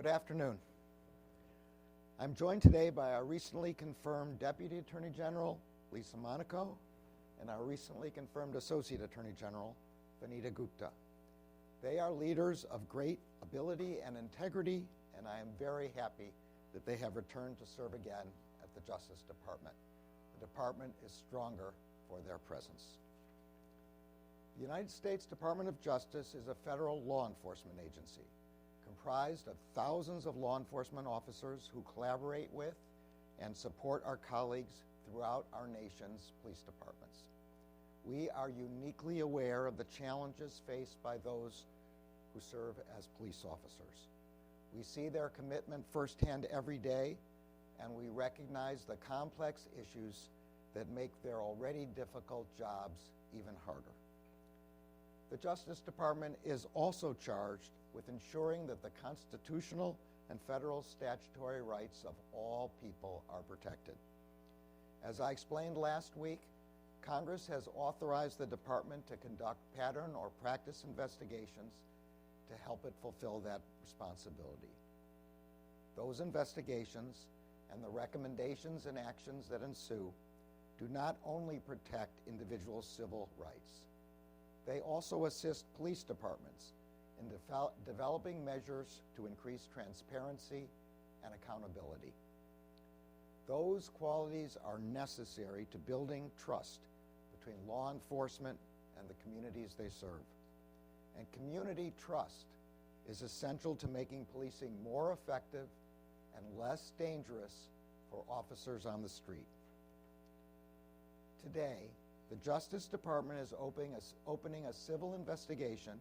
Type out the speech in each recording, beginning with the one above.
Good afternoon. I'm joined today by our recently confirmed Deputy Attorney General, Lisa Monaco, and our recently confirmed Associate Attorney General, Vanita Gupta. They are leaders of great ability and integrity, and I am very happy that they have returned to serve again at the Justice Department. The department is stronger for their presence. The United States Department of Justice is a federal law enforcement agency comprised of thousands of law enforcement officers who collaborate with and support our colleagues throughout our nation's police departments. We are uniquely aware of the challenges faced by those who serve as police officers. We see their commitment firsthand every day, and we recognize the complex issues that make their already difficult jobs even harder. The Justice Department is also charged with ensuring that the constitutional and federal statutory rights of all people are protected. As I explained last week, Congress has authorized the department to conduct pattern or practice investigations to help it fulfill that responsibility. Those investigations and the recommendations and actions that ensue do not only protect individual civil rights, they also assist police departments in developing measures to increase transparency and accountability. Those qualities are necessary to building trust between law enforcement and the communities they serve. And community trust is essential to making policing more effective and less dangerous for officers on the street. Today, the Justice Department is opening a civil investigation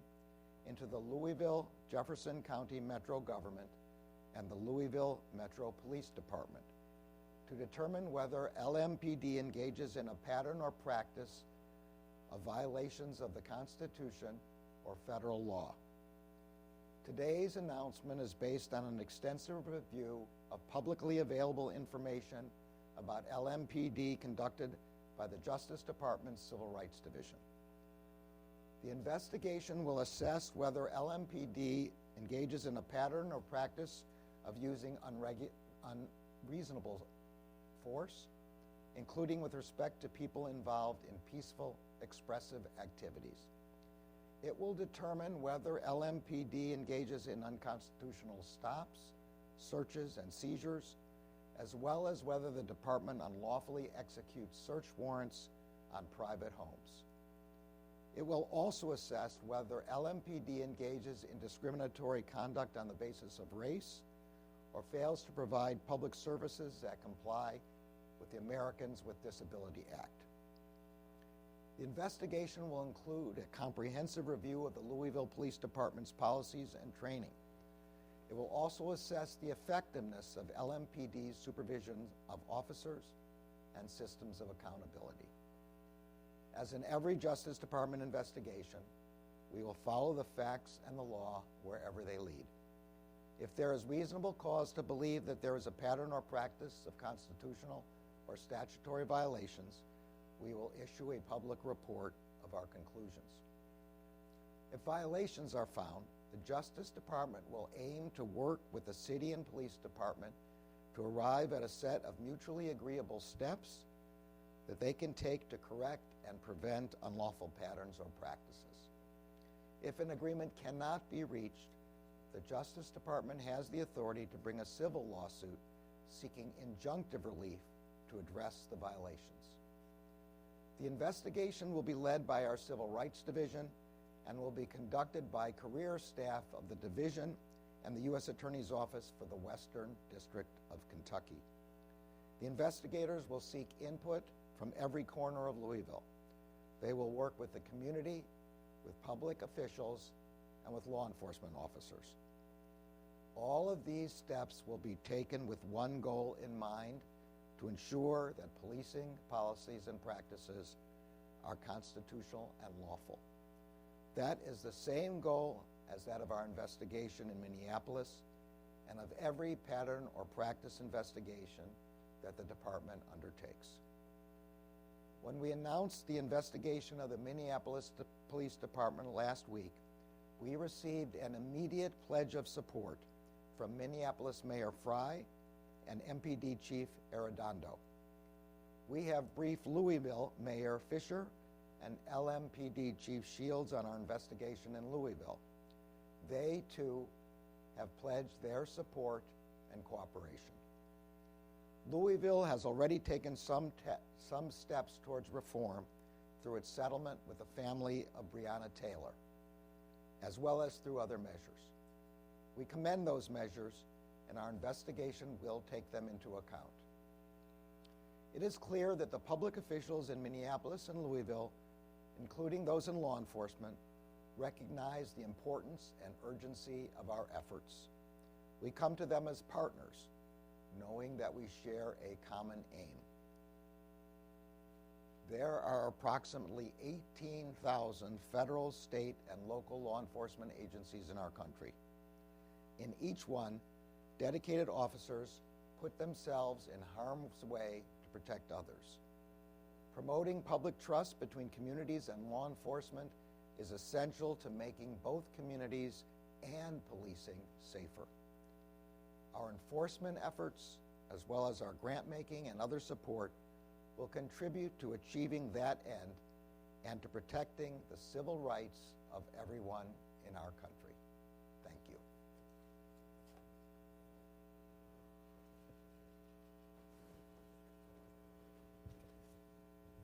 into the Louisville, Jefferson County Metro Government and the Louisville Metro Police Department to determine whether LMPD engages in a pattern or practice of violations of the Constitution or federal law. Today's announcement is based on an extensive review of publicly available information about LMPD conducted by the Justice Department's Civil Rights Division. The investigation will assess whether LMPD engages in a pattern or practice of using unreasonable force, including with respect to people involved in peaceful, expressive activities. It will determine whether LMPD engages in unconstitutional stops, searches, and seizures, as well as whether the department unlawfully executes search warrants on private homes. It will also assess whether LMPD engages in discriminatory conduct on the basis of race or fails to provide public services that comply with the Americans with Disability Act. The investigation will include a comprehensive review of the Louisville Police Department's policies and training. It will also assess the effectiveness of LMPD's supervision of officers and systems of accountability. As in every Justice Department investigation, we will follow the facts and the law wherever they lead. If there is reasonable cause to believe that there is a pattern or practice of constitutional or statutory violations, we will issue a public report of our conclusions. If violations are found, the Justice Department will aim to work with the city and police department to arrive at a set of mutually agreeable steps that they can take to correct and prevent unlawful patterns or practices. If an agreement cannot be reached, the Justice Department has the authority to bring a civil lawsuit seeking injunctive relief to address the violations. The investigation will be led by our Civil Rights Division and will be conducted by career staff of the division and the U.S. Attorney's Office for the Western District of Kentucky. The investigators will seek input from every corner of Louisville. They will work with the community, with public officials, and with law enforcement officers. All of these steps will be taken with one goal in mind: to ensure that policing policies and practices are constitutional and lawful. That is the same goal as that of our investigation in Minneapolis and of every pattern or practice investigation that the department undertakes. When we announced the investigation of the Minneapolis Police Department last week, we received an immediate pledge of support from Minneapolis Mayor Fry and MPD Chief Arredondo. We have briefed Louisville Mayor Fisher and LMPD Chief Shields on our investigation in Louisville. They, too, have pledged their support and cooperation. Louisville has already taken some steps towards reform through its settlement with the family of Breonna Taylor, as well as through other measures. We commend those measures, and our investigation will take them into account. It is clear that the public officials in Minneapolis and Louisville, including those in law enforcement, recognize the importance and urgency of our efforts. We come to them as partners, knowing that we share a common aim. There are approximately 18,000 federal, state, and local law enforcement agencies in our country. In each one, dedicated officers put themselves in harm's way to protect others. Promoting public trust between communities and law enforcement is essential to making both communities and policing safer. Our enforcement efforts, as well as our grant making and other support, will contribute to achieving that end and to protecting the civil rights of everyone in our country. Thank you.